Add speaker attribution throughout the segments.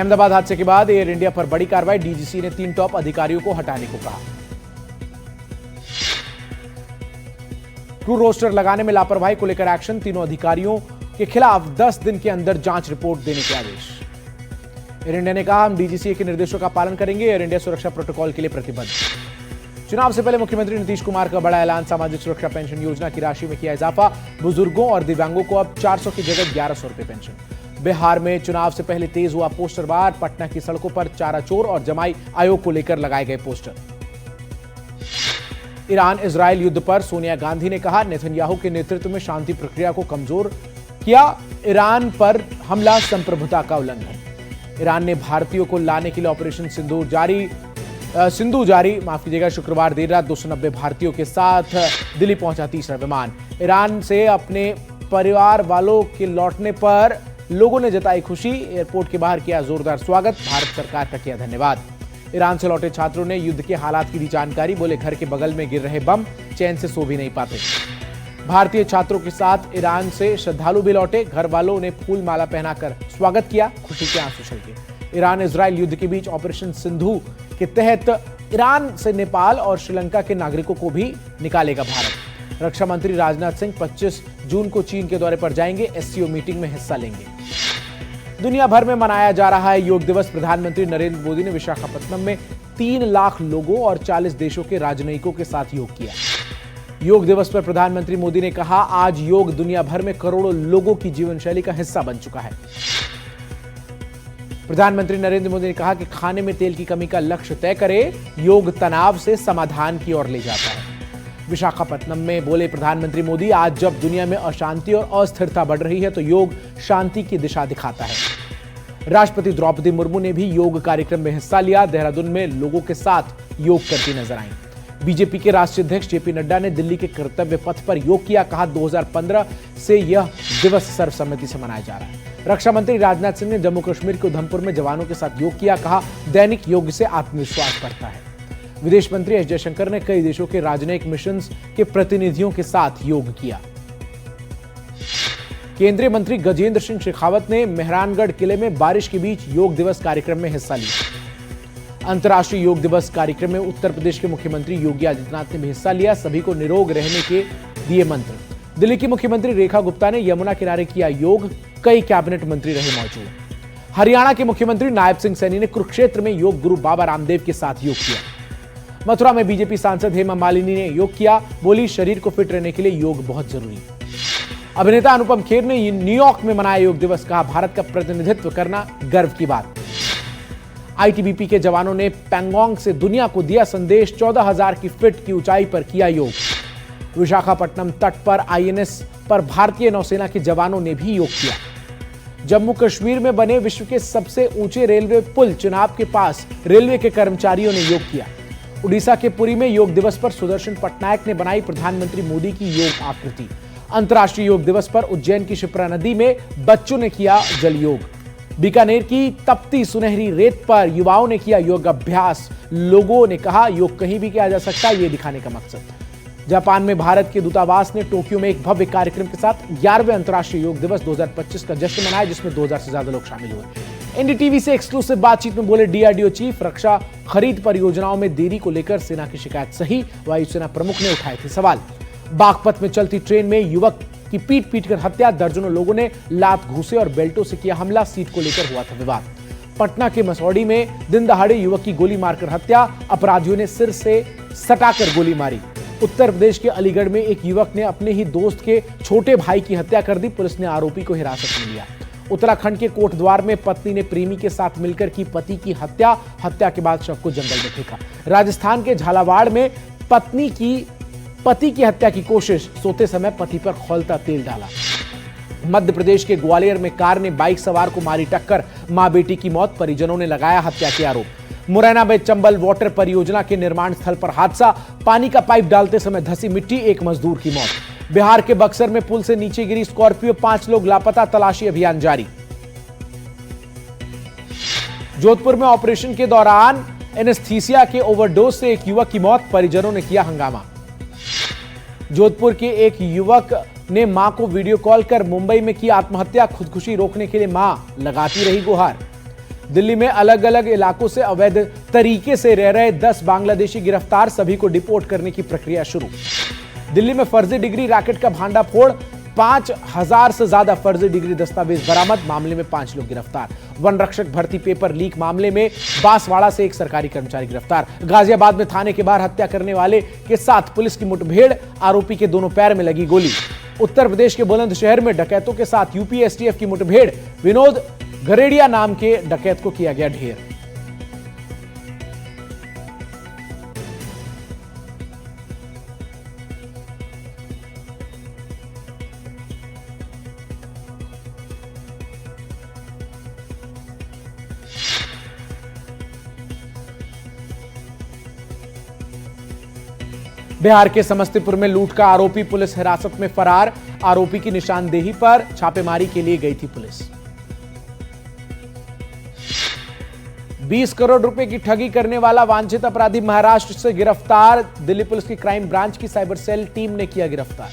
Speaker 1: अहमदाबाद हादसे के बाद एयर इंडिया पर बड़ी कार्रवाई, डीजीसी ने 3 टॉप अधिकारियों को हटाने को कहा। क्रू रोस्टर लगाने में लापरवाही को लेकर एक्शन, तीनों अधिकारियों के खिलाफ 10 दिन के अंदर जांच रिपोर्ट देने के आदेश। एयर इंडिया ने कहा, हम डीजीसीए के निर्देशों का पालन करेंगे, एयर इंडिया सुरक्षा प्रोटोकॉल के लिए प्रतिबद्ध। चुनाव से पहले मुख्यमंत्री नीतीश कुमार का बड़ा ऐलान, सामाजिक सुरक्षा पेंशन योजना की राशि में किया इजाफा, बुजुर्गों और दिव्यांगों को अब 400 की जगह 1100 रुपए पेंशन। बिहार में चुनाव से पहले तेज हुआ पोस्टरबाज, पटना की सड़कों पर चारा चोर और जमाई आयोग को लेकर लगाए गए पोस्टर। ईरान इजरायल युद्ध पर सोनिया गांधी ने कहा, नेतन्याहू के नेतृत्व में शांति प्रक्रिया को कमजोर किया, ईरान पर हमला संप्रभुता का उल्लंघन। ईरान ने भारतीयों को लाने के लिए ऑपरेशन सिंधु जारी, माफ कीजिएगा, शुक्रवार देर रात 290 भारतीयों के साथ दिल्ली पहुंचा तीसरा विमान। ईरान से अपने परिवार वालों के लौटने पर लोगों ने जताई खुशी, एयरपोर्ट के बाहर किया जोरदार स्वागत, भारत सरकार का किया धन्यवाद। ईरान से लौटे छात्रों ने युद्ध के हालात की दी जानकारी, बोले घर के बगल में गिर रहे बम, चैन से सो भी नहीं पाते। भारतीय छात्रों के साथ ईरान से श्रद्धालु भी लौटे, घर वालों ने फूल माला पहनाकर स्वागत किया, खुशी के आंसू छलके। ईरान इजरायल युद्ध के बीच ऑपरेशन सिंधु के तहत ईरान से नेपाल और श्रीलंका के नागरिकों को भी निकालेगा भारत। रक्षा मंत्री राजनाथ सिंह 25 जून को चीन के दौरे पर जाएंगे, एससीओ मीटिंग में हिस्सा लेंगे। दुनिया भर में मनाया जा रहा है योग दिवस। प्रधानमंत्री नरेंद्र मोदी ने विशाखापत्तनम में 3 लाख लोगों और 40 देशों के राजनयिकों के साथ योग किया। योग दिवस पर प्रधानमंत्री मोदी ने कहा, आज योग दुनिया भर में करोड़ों लोगों की जीवनशैली का हिस्सा बन चुका है। प्रधानमंत्री नरेंद्र मोदी ने कहा कि खाने में तेल की कमी का लक्ष्य तय करें, योग तनाव से समाधान की ओर ले जाता है। विशाखापत्तनम में बोले प्रधानमंत्री मोदी, आज जब दुनिया में अशांति और अस्थिरता बढ़ रही है तो योग शांति की दिशा दिखाता है। राष्ट्रपति द्रौपदी मुर्मू ने भी योग कार्यक्रम में हिस्सा लिया, देहरादून में लोगों के साथ योग करती नजर आईं। बीजेपी के राष्ट्रीय अध्यक्ष जेपी नड्डा ने दिल्ली के कर्तव्य पथ पर योग किया, कहा 2015 से यह दिवस सर्वसम्मति से मनाया जा रहा है। रक्षा मंत्री राजनाथ सिंह ने जम्मू कश्मीर के उधमपुर में जवानों के साथ योग किया, कहा दैनिक योग से आत्मविश्वास बढ़ता है। विदेश मंत्री एस जयशंकर ने कई देशों के राजनयिक मिशन के प्रतिनिधियों के साथ योग किया। केंद्रीय मंत्री गजेंद्र सिंह शेखावत ने मेहरानगढ़ किले में बारिश के बीच योग दिवस कार्यक्रम में हिस्सा लिया। अंतर्राष्ट्रीय योग दिवस कार्यक्रम में उत्तर प्रदेश के मुख्यमंत्री योगी आदित्यनाथ ने भी हिस्सा लिया, सभी को निरोग रहने के दिए मंत्र। दिल्ली की मुख्यमंत्री रेखा गुप्ता ने यमुना किनारे किया योग, कई कैबिनेट मंत्री रहे मौजूद। हरियाणा के मुख्यमंत्री नायब सिंह सैनी ने कुरुक्षेत्र में योग गुरु बाबा रामदेव के साथ योग किया। मथुरा में बीजेपी सांसद हेमा मालिनी ने योग किया, बोली शरीर को फिट रहने के लिए योग बहुत जरूरी। अभिनेता अनुपम खेर ने न्यूयॉर्क में मनाया योग दिवस, कहा भारत का प्रतिनिधित्व करना गर्व की बात। आईटीबीपी के जवानों ने पैंगोंग से दुनिया को दिया संदेश, 14,000 की फीट की ऊंचाई पर किया योग। विशाखापट्टनम तट पर आईएनएस पर भारतीय नौसेना के जवानों ने भी योग किया। जम्मू कश्मीर में बने विश्व के सबसे ऊंचे रेलवे पुल चिनाब के पास रेलवे के कर्मचारियों ने योग किया। उड़ीसा के पुरी में योग दिवस पर सुदर्शन पटनायक ने बनाई प्रधानमंत्री मोदी की योग आकृति। अंतर्राष्ट्रीय योग दिवस पर उज्जैन की शिप्रा नदी में बच्चों ने किया जल योग। बीकानेर की तपती सुनहरी रेत पर युवाओं ने किया योग अभ्यास। लोगों ने कहा योग कहीं भी किया जा सकता है, ये दिखाने का मकसद। जापान में भारत के दूतावास ने टोक्यो में एक भव्य कार्यक्रम के साथ 11वें अंतर्राष्ट्रीय योग दिवस 2025 का जश्न मनाया, जिसमें 2000 से ज्यादा लोग शामिल हुए। एनडीटीवी से एक्सक्लूसिव बातचीत में बोले डीआरडीओ चीफ, रक्षा खरीद परियोजनाओं में देरी को लेकर सेना की शिकायत सही, वायुसेना प्रमुख ने उठाए थे सवाल। बागपत में चलती ट्रेन में युवक की पीट कर हत्या, दर्जनों लोगों ने लात घूसे और बेल्टों से किया हमला, सीट को लेकर हुआ था विवाद। पटना के मसौड़ी में दिन दहाड़े युवक की गोली मारकर हत्या, अपराधियों ने सिर से सटाकर गोली मारी। उत्तर प्रदेश के अलीगढ़ में एक युवक ने अपने ही दोस्त के छोटे भाई की हत्या कर दी, पुलिस ने आरोपी को हिरासत में लिया। उत्तराखंड के कोटद्वार में पत्नी ने प्रेमी के साथ मिलकर की पति की हत्या, हत्या के बाद शव को जंगल में फेंका। राजस्थान के झालावाड़ में पति की हत्या की कोशिश, सोते समय पति पर खौलता तेल डाला। मध्य प्रदेश के ग्वालियर में कार ने बाइक सवार को मारी टक्कर, मां बेटी की मौत, परिजनों ने लगाया हत्या के आरोप। मुरैना में चंबल वाटर परियोजना के निर्माण स्थल पर हादसा, पानी का पाइप डालते समय धसी मिट्टी, एक मजदूर की मौत। बिहार के बक्सर में पुल से नीचे गिरी स्कॉर्पियो, 5 लोग लापता, तलाशी अभियान जारी। जोधपुर में ऑपरेशन के दौरान एनेस्थीसिया के ओवरडोज से एक युवक की मौत, परिजनों ने किया हंगामा। जोधपुर के एक युवक ने मां को वीडियो कॉल कर मुंबई में की आत्महत्या, खुदकुशी रोकने के लिए मां लगाती रही गुहार। दिल्ली में अलग अलग इलाकों से अवैध तरीके से रह रहे 10 बांग्लादेशी गिरफ्तार, सभी को डिपोर्ट करने की प्रक्रिया शुरू। दिल्ली में फर्जी डिग्री रैकेट का भांडाफोड़, 5000 से ज्यादा फर्जी डिग्री दस्तावेज बरामद, मामले में 5 लोग गिरफ्तार। वन रक्षक भर्ती पेपर लीक मामले में बांसवाड़ा से एक सरकारी कर्मचारी गिरफ्तार। गाजियाबाद में थाने के बाहर हत्या करने वाले के साथ पुलिस की मुठभेड़, आरोपी के दोनों पैर में लगी गोली। उत्तर प्रदेश के बुलंदशहर में डकैतों के साथ यूपी एसटीएफ की मुठभेड़, विनोद गरेड़िया नाम के डकैत को किया गया ढेर। बिहार के समस्तीपुर में लूट का आरोपी पुलिस हिरासत में फरार, आरोपी की निशानदेही पर छापेमारी के लिए गई थी पुलिस। 20 करोड़ रुपए की ठगी करने वाला वांछित अपराधी महाराष्ट्र से गिरफ्तार, दिल्ली पुलिस की क्राइम ब्रांच की साइबर सेल टीम ने किया गिरफ्तार।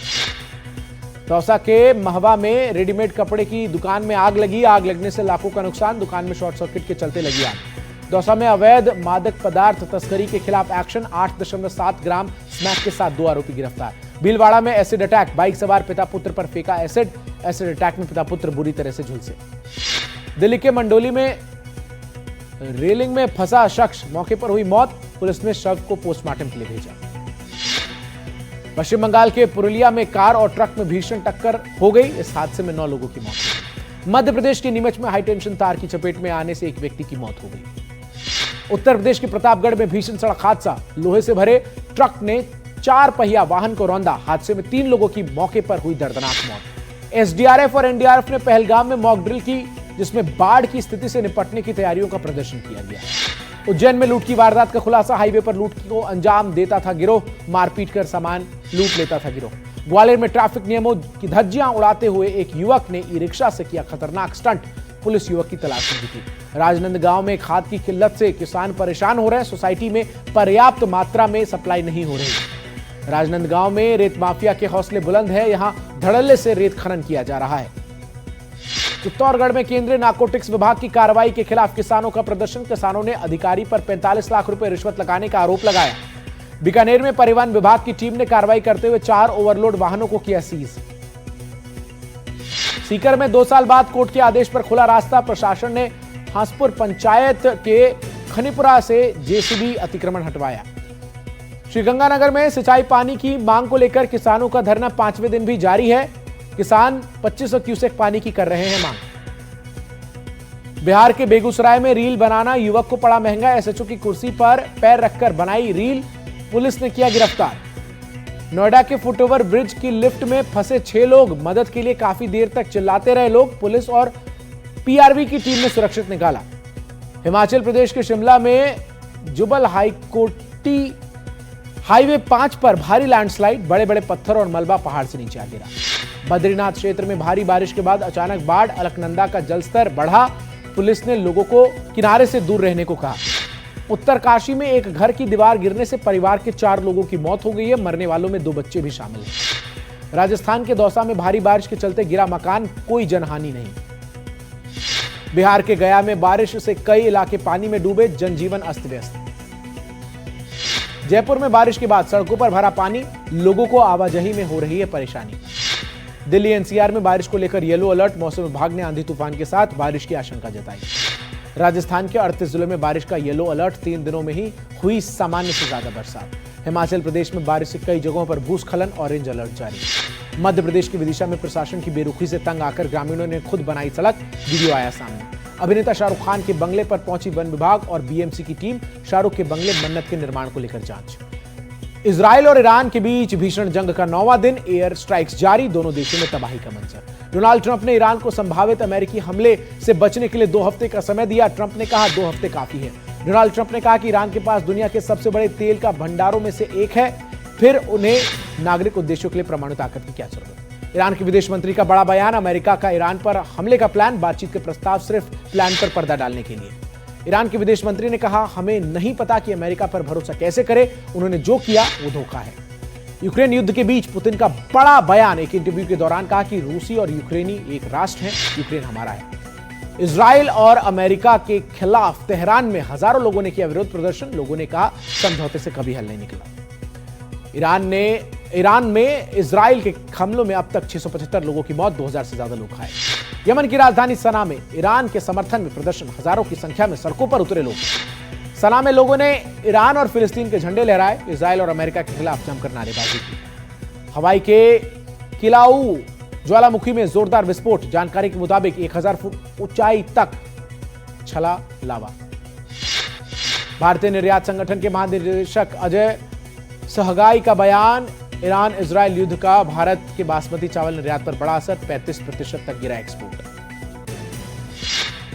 Speaker 1: दौसा के महवा में रेडीमेड कपड़े की दुकान में आग लगी, आग लगने से लाखों का नुकसान, दुकान में शॉर्ट सर्किट के चलते लगी आग। दौसा में अवैध मादक पदार्थ तस्करी के खिलाफ एक्शन, 8.7 ग्राम स्मैक के साथ 2 आरोपी गिरफ्तार। भीलवाड़ा में एसिड अटैक, बाइक सवार पिता पुत्र पर फेंका एसिड अटैक में पिता पुत्र बुरी तरह से झुलसे। दिल्ली के मंडोली में रेलिंग में फंसा शख्स, मौके पर हुई मौत, पुलिस ने शव को पोस्टमार्टम के लिए भेजा। पश्चिम बंगाल के पुरुलिया में कार और ट्रक में भीषण टक्कर हो गई, इस हादसे में 9 लोगों की मौत हो गई। मध्य प्रदेश के नीमच में हाईटेंशन तार की चपेट में आने से एक व्यक्ति की मौत हो गई। उत्तर प्रदेश के प्रतापगढ़ में भीषण सड़क हादसा, लोहे से भरे ट्रक ने 4 पहिया वाहन को रौंदा, हादसे में 3 लोगों की मौके पर हुई दर्दनाक मौत। एसडीआरएफ और एनडीआरएफ ने पहलगाम में मॉक ड्रिल की, जिसमें बाढ़ की स्थिति से निपटने की तैयारियों का प्रदर्शन किया गया। उज्जैन में लूट की वारदात का खुलासा, हाईवे पर लूट को अंजाम देता था गिरोह, मारपीट कर सामान लूट लेता था गिरोह। ग्वालियर में ट्रैफिक नियमों की धज्जियां उड़ाते हुए एक युवक ने ई रिक्शा से किया खतरनाक स्टंट, पुलिस युवक की तलाश में जुटी। राजनांदगांव में खाद की किल्लत से किसान परेशान हो रहे हैं, सोसाइटी में पर्याप्त मात्रा में सप्लाई नहीं हो रही। राजनांदगांव में रेत माफिया के हौसले बुलंद है, यहां धड़ल्ले से रेत खनन किया जा रहा है। चित्तौड़गढ़ में केंद्रीय नारकोटिक्स विभाग की कार्रवाई के खिलाफ किसानों का प्रदर्शन, किसानों ने अधिकारी पर 45 लाख रुपए रिश्वत लगाने का आरोप लगाया। बीकानेर में परिवहन विभाग की टीम ने कार्रवाई करते हुए 4 ओवरलोड वाहनों को किया सीज। सीकर में 2 साल बाद कोर्ट के आदेश पर खुला रास्ता, प्रशासन ने हांसपुर पंचायत के खनीपुरा से जेसीबी अतिक्रमण हटवाया। श्रीगंगानगर में सिंचाई पानी की मांग को लेकर किसानों का धरना 5वें दिन भी जारी है, किसान 2500 क्यूसेक पानी की कर रहे हैं मांग। बिहार के बेगूसराय में रील बनाना युवक को पड़ा महंगा, एसएचओ की कुर्सी पर पैर रखकर बनाई रील, पुलिस ने किया गिरफ्तार। नोएडा के फुटओवर ब्रिज की लिफ्ट में फंसे 6 लोग, मदद के लिए काफी देर तक चिल्लाते रहे लोग, पुलिस और पीआरबी की टीम ने सुरक्षित निकाला। हिमाचल प्रदेश के शिमला में जुबल हाईकोटी हाईवे 5 पर भारी लैंडस्लाइड, बड़े बड़े पत्थर और मलबा पहाड़ से नीचे आ गिरा। बद्रीनाथ क्षेत्र में भारी बारिश के बाद अचानक बाढ़, अलकनंदा का जलस्तर बढ़ा, पुलिस ने लोगों को किनारे से दूर रहने को कहा। उत्तरकाशी में एक घर की दीवार गिरने से परिवार के 4 लोगों की मौत हो गई है, मरने वालों में 2 बच्चे भी शामिल हैं। राजस्थान के दौसा में भारी बारिश के चलते गिरा मकान, कोई जनहानि नहीं। बिहार के गया में बारिश से कई इलाके पानी में डूबे, जनजीवन अस्त व्यस्त। जयपुर में बारिश के बाद सड़कों पर भरा पानी, लोगों को आवाजाही में हो रही है परेशानी। दिल्ली एनसीआर में बारिश को लेकर येलो अलर्ट, मौसम विभाग ने आंधी तूफान के साथ बारिश की आशंका जताई। राजस्थान के 38 जिलों में बारिश का येलो अलर्ट, 3 दिनों में ही हुई सामान्य से ज्यादा बरसात। हिमाचल प्रदेश में बारिश से कई जगहों पर भूस्खलन, ऑरेंज अलर्ट जारी। मध्य प्रदेश की विदिशा में प्रशासन की बेरुखी से तंग आकर ग्रामीणों ने खुद बनाई सड़क, वीडियो आया सामने। अभिनेता शाहरुख खान के बंगले पर पहुंची वन विभाग और बीएमसी की टीम, शाहरुख के बंगले मन्नत के निर्माण को लेकर जांच। इजराइल और ईरान के बीच भीषण जंग का 9वां दिन, एयर स्ट्राइक्स जारी, दोनों देशों में तबाही का मंजर। डोनाल्ड ट्रंप ने ईरान को संभावित अमेरिकी हमले से बचने के लिए 2 हफ्ते का समय दिया। ट्रंप ने कहा 2 हफ्ते काफी है। डोनाल्ड ट्रंप ने कहा कि ईरान के पास दुनिया के सबसे बड़े तेल का भंडारों में से एक है, फिर उन्हें नागरिक उद्देश्यों के लिए परमाणु ताकत की क्या जरूरत। ईरान के विदेश मंत्री का बड़ा बयान, अमेरिका का ईरान पर हमले का प्लान, बातचीत के प्रस्ताव सिर्फ प्लान पर पर्दा डालने के लिए। ईरान के विदेश मंत्री ने कहा, हमें नहीं पता कि अमेरिका पर भरोसा कैसे करें, उन्होंने जो किया वो धोखा है। यूक्रेन युद्ध के बीच पुतिन का बड़ा बयान, एक इंटरव्यू के दौरान कहा कि रूसी और यूक्रेनी एक राष्ट्र हैं, यूक्रेन हमारा है। इजराइल और अमेरिका के खिलाफ तेहरान में हजारों लोगों ने किया विरोध प्रदर्शन। लोगों ने कहा समझौते से कभी हल नहीं निकला। ईरान में इजराइल के हमलों में अब तक 675 लोगों की मौत, 2000 से ज्यादा लोग घायल। यमन की राजधानी सना में ईरान के समर्थन में प्रदर्शन, हजारों की संख्या में सड़कों पर उतरे लोग। सना में लोगों ने ईरान और फिलिस्तीन के झंडे लहराए, इजराइल और अमेरिका के खिलाफ जमकर नारेबाजी की। हवाई के किलाऊ ज्वालामुखी में जोरदार विस्फोट, जानकारी के मुताबिक 1000 फुट ऊंचाई तक छला लावा। भारतीय निर्यात संगठन के महानिदेशक अजय सहगाई का बयान, ईरान इजराइल युद्ध का भारत के बासमती चावल निर्यात पर बड़ा असर, 35% तक गिरा एक्सपोर्ट।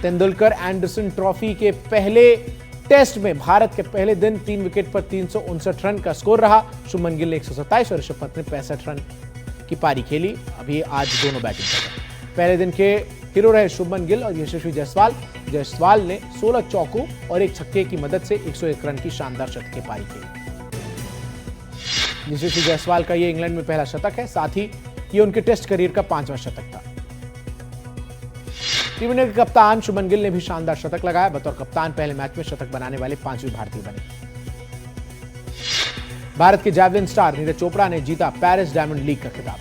Speaker 1: तेंदुलकर एंडरसन ट्रॉफी के पहले टेस्ट में भारत के पहले दिन 3 विकेट पर 359 रन का स्कोर रहा। शुभमन गिल ने 127 और ऋषभ पंत ने 65 रन की पारी खेली। अभी आज दोनों बैटिंग कर रहे हैं। पहले दिन के हीरो रहे शुभमन गिल और यशस्वी जायसवाल। जायसवाल ने 16 चौकों और एक छक्के की मदद से 101 रन की शानदार शतकीय पारी खेली। यशस्वी जायसवाल का यह इंग्लैंड में पहला शतक है, साथ ही ये उनके टेस्ट करियर का 5वां शतक था। टीम इंडिया के कप्तान शुभमन गिल ने भी शानदार शतक लगाया। बतौर कप्तान पहले मैच में शतक बनाने वाले 5वें भारतीय बने। भारत के जैवलिन स्टार नीरज चोपड़ा ने जीता पेरिस डायमंड लीग का खिताब।